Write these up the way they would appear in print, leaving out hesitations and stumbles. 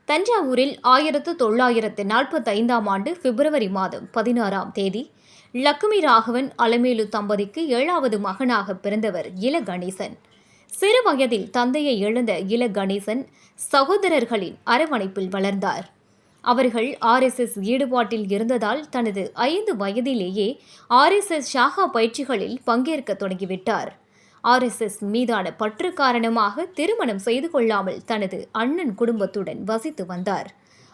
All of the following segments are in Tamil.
தஞ்சாவூரில் 1945ஆம் ஆண்டு பிப்ரவரி மாதம் 16ஆம் தேதி லக்குமி ராகவன் அலமேலு தம்பதிக்கு 7வது மகனாக பிறந்தவர் இல கணேசன். சிறு வயதில் தந்தையை இழந்த இல கணேசன் சகோதரர்களின் அரவணைப்பில் வளர்ந்தார். அவர்கள் RSS ஈடுபாட்டில் இருந்ததால் தனது 5 வயதிலேயே RSS ஷாகா பயிற்சிகளில் பங்கேற்க தொடங்கிவிட்டார். RSS மீதான பற்று காரணமாக திருமணம் செய்து கொள்ளாமல் தனது அண்ணன் குடும்பத்துடன் வசித்து வந்தார்.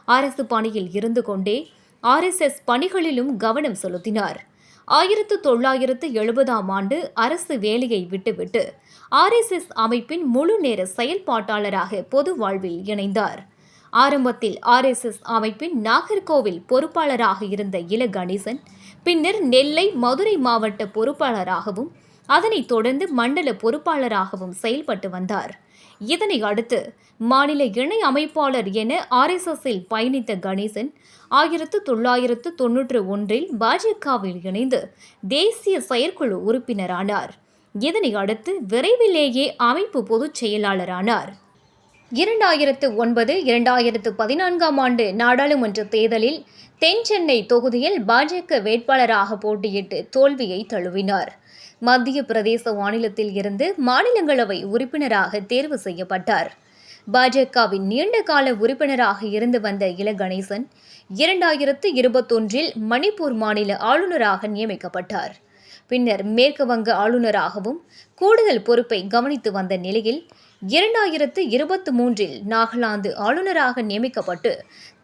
அரசு பணியில் இருந்து கொண்டே RSS பணிகளிலும் கவனம் செலுத்தினார். 1970ஆம் ஆண்டு அரசு வேலையை விட்டுவிட்டு RSS அமைப்பின் முழு நேர செயல்பாட்டாளராக பொது வாழ்வில் இணைந்தார். ஆரம்பத்தில் RSS அமைப்பின் நாகர்கோவில் பொறுப்பாளராக இருந்த இல கணேசன் பின்னர் நெல்லை, மதுரை மாவட்ட பொறுப்பாளராகவும் அதனைத் தொடர்ந்து மண்டல பொறுப்பாளராகவும் செயல்பட்டு வந்தார். இதனை அடுத்து மாநில இணை அமைப்பாளர் என RSSல் பயணித்த கணேசன் 1991இல் பாஜகவில் இணைந்து தேசிய செயற்குழு உறுப்பினரானார். இதனை அடுத்து விரைவிலேயே அமைப்பு பொதுச் செயலாளரானார். 2009-2014ஆம் ஆண்டு நாடாளுமன்ற தேர்தலில் தென் சென்னை தொகுதியில் பாஜக வேட்பாளராக போட்டியிட்டு தோல்வியை தழுவினார். மத்திய பிரதேச மாநிலத்தில் இருந்து மாநிலங்களவை உறுப்பினராக தேர்வு செய்யப்பட்டார். பாஜகவின் நீண்டகால உறுப்பினராக இருந்து வந்த இல கணேசன் 2021இல் மணிப்பூர் மாநில ஆளுநராக நியமிக்கப்பட்டார். பின்னர் மேற்கு வங்க ஆளுநராகவும் கூடுதல் பொறுப்பை கவனித்து வந்த நிலையில் 2023இல் நாகாலாந்து ஆளுநராக நியமிக்கப்பட்டு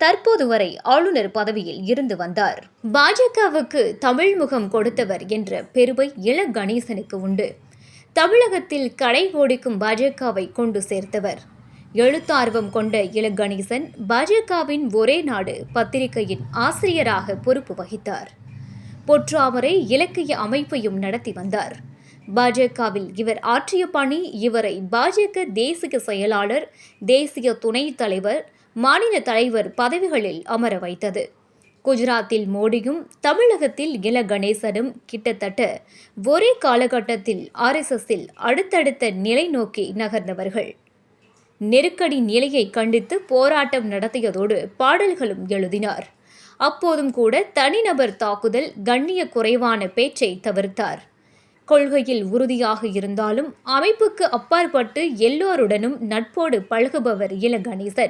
தற்போது வரை ஆளுநர் பதவியில் இருந்து வந்தார். பாஜகவுக்கு தமிழ் முகம் கொடுத்தவர் என்ற பெருமை இல கணேசனுக்கு உண்டு. தமிழகத்தில் கடை ஓடிக்கும் பாஜகவை கொண்டு சேர்த்தவர். எழுத்தார்வம் கொண்ட இல கணேசன் பாஜகவின் ஒரே நாடு பத்திரிகையின் ஆசிரியராக பொறுப்பு வகித்தார். பொற்றாமரை இலக்கிய அமைப்பையும் நடத்தி வந்தார். பாஜகவில் இவர் ஆற்றிய பணி இவரை பாஜக தேசிய செயலாளர், தேசிய துணைத் தலைவர், மாநில தலைவர் பதவிகளில் அமர வைத்தது. குஜராத்தில் மோடியும் தமிழகத்தில் இல கணேசனும் கிட்டத்தட்ட ஒரே காலகட்டத்தில் RSSல் அடுத்தடுத்த நிலை நோக்கி நகர்ந்தவர்கள். நெருக்கடி நிலையை கண்டித்து போராட்டம் நடத்தியதோடு பாடல்களும் எழுதினார். அப்போதும் கூட தனிநபர் தாக்குதல், கண்ணிய குறைவான பேச்சை தவிர்த்தார். கொள்கையில் உறுதியாக இருந்தாலும் அமைப்புக்கு அப்பாற்பட்டு எல்லோருடனும் நட்போடு பழகுபவர் இல கணேசன்.